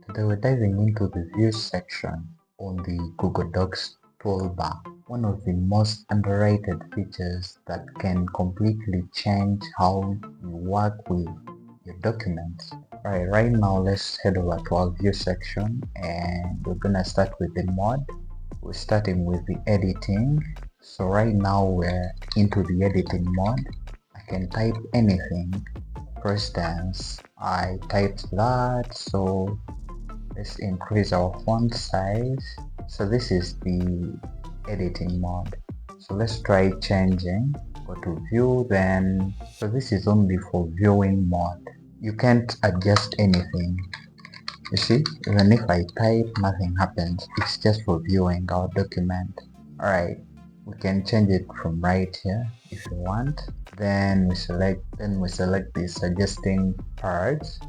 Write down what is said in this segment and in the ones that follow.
Today we're diving into the Views section on the Google Docs toolbar, one of the most underrated features that can completely change how you work with your documents. Right now let's head over to our View section and we're gonna start with the mod. We're starting with the editing. So right now we're into the editing mode. I can type anything. For instance, I typed that, so let's increase our font size. So this is the editing mode. So let's try changing. Go to view, then so this is only for viewing mode. You can't adjust anything. You see, even if I type, nothing happens. It's just for viewing our document. Alright, we can change it from right here if you want. Then we select the suggesting parts.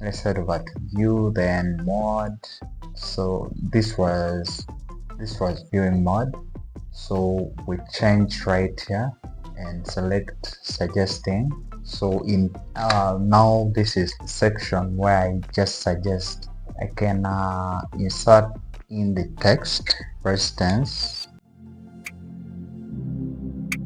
Let's head over to view, then mode. So this was viewing mode. So we change right here and select suggesting. So in now this is the section where I just suggest. I can insert in the text. For instance,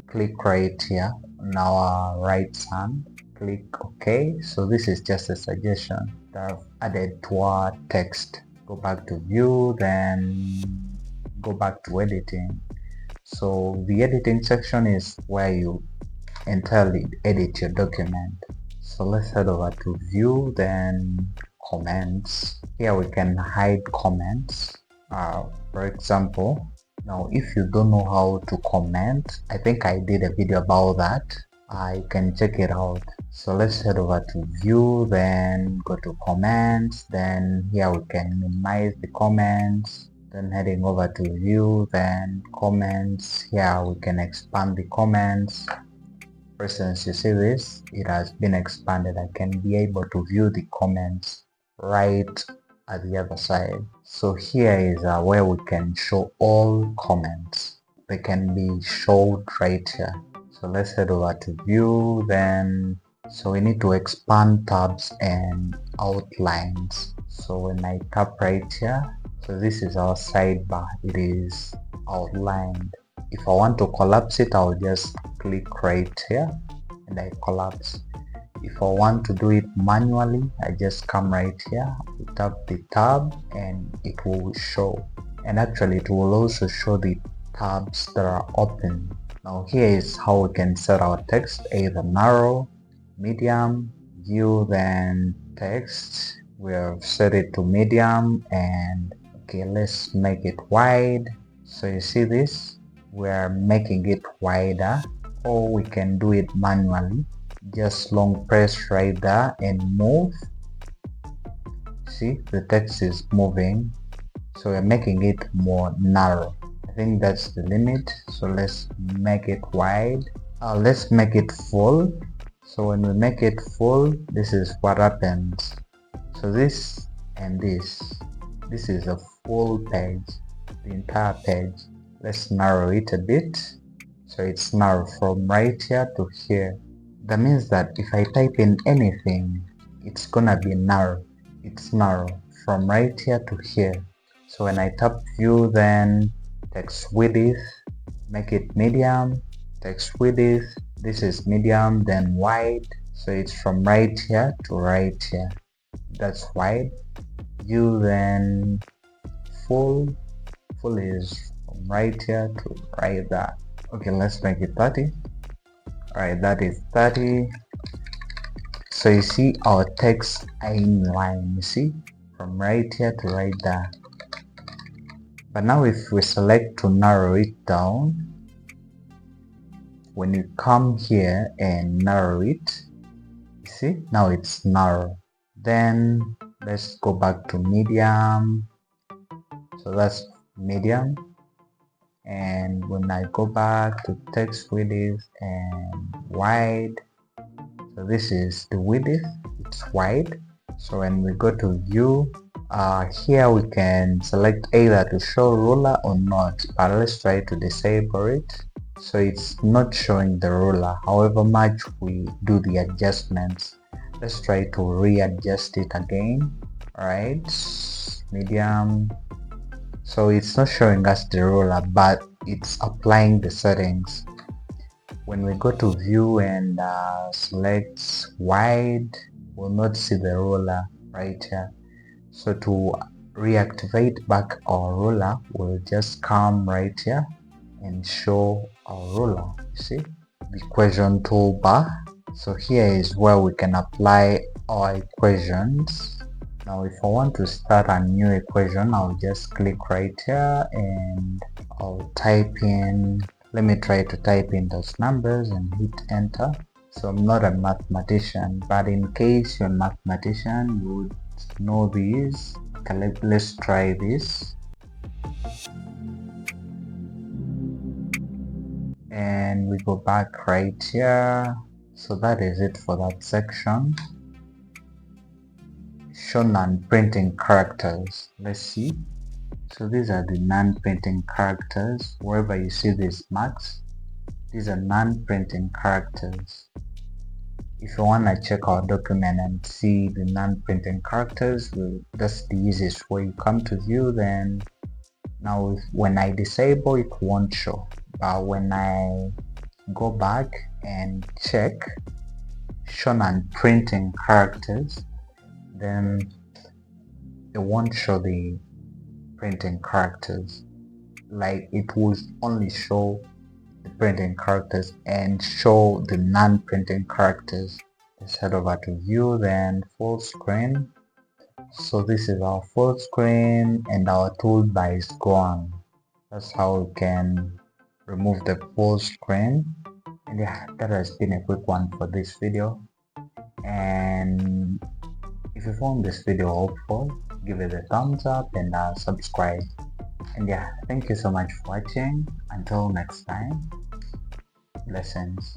click right here on our right hand, click OK. So this is just a suggestion that I've added to our text. Go back to view, then go back to editing. So the editing section is where you entirely edit your document. So let's head over to view, then comments. Here we can hide comments. For example, now if you don't know how to comment, I think I did a video about that. You can check it out. So let's head over to view, then go to comments, then here we can minimize the comments, then heading over to view, then comments. Here we can expand the comments. For instance, you see this, it has been expanded. I can be able to view the comments right at the other side. So here is where we can show all comments. They can be showed right here. So let's head over to view, then so we need to expand tabs and outlines. So when I tap right here, so this is our sidebar, it is outlined. If I want to collapse it, I'll just click right here and I collapse. If I want to do it manually, I just come right here, tap the tab and it will show. And actually it will also show the tabs that are open. Now here is how we can set our text, either narrow, medium, view, then text. We have set it to medium, and okay, let's make it wide. So you see this, we're making it wider, or we can do it manually. Just long press right there and move. See, the text is moving, so we're making it more narrow. I think that's the limit, so let's make it wide. Let's make it full. So when we make it full, this is what happens. So this and this is a full page, the entire page. Let's narrow it a bit, so it's narrow from right here to here. That means that if I type in anything, it's gonna be narrow. It's narrow from right here to here. So when I tap view, then text width, make it medium, text width, this is medium, then wide, so it's from right here to right here. That's wide. View, then full is from right here to right there. Okay, let's make it 30. Alright, that is 30. So you see our text are in line, you see, from right here to right there. But now if we select to narrow it down, when you come here and narrow it, you see, now it's narrow. Then let's go back to medium. So that's medium. And when I go back to text width and wide, so this is the width, it's wide. So when we go to view, here we can select either to show ruler or not, but let's try to disable it. So it's not showing the ruler, however much we do the adjustments. Let's try to readjust it again. Alright, medium. So it's not showing us the ruler, but it's applying the settings. When we go to view and select wide, we'll not see the ruler right here. So to reactivate back our ruler, we'll just come right here and show our ruler. You see the equation toolbar. So here is where we can apply our equations. Now if I want to start a new equation, I'll just click right here and I'll type in, let me try to type in those numbers and hit enter. So I'm not a mathematician, but in case you're a mathematician, you would know these. Okay, let's try this. And we go back right here. So that is it for that section. Show non-printing characters. Let's see. So these are the non-printing characters. Wherever you see these marks, these are non-printing characters. If you want to check our document and see the non-printing characters, that's the easiest way. You come to view, then now when I disable, it won't show, but when I go back and check show non-printing characters, then it won't show the printing characters. Like it will only show the printing characters and show the non-printing characters. Let's head over to view, then full screen. So this is our full screen and our toolbar is gone. That's how we can remove the full screen. And yeah, that has been a quick one for this video. And if you found this video helpful, give it a thumbs up and subscribe. And yeah, thank you so much for watching. Until next time, blessings.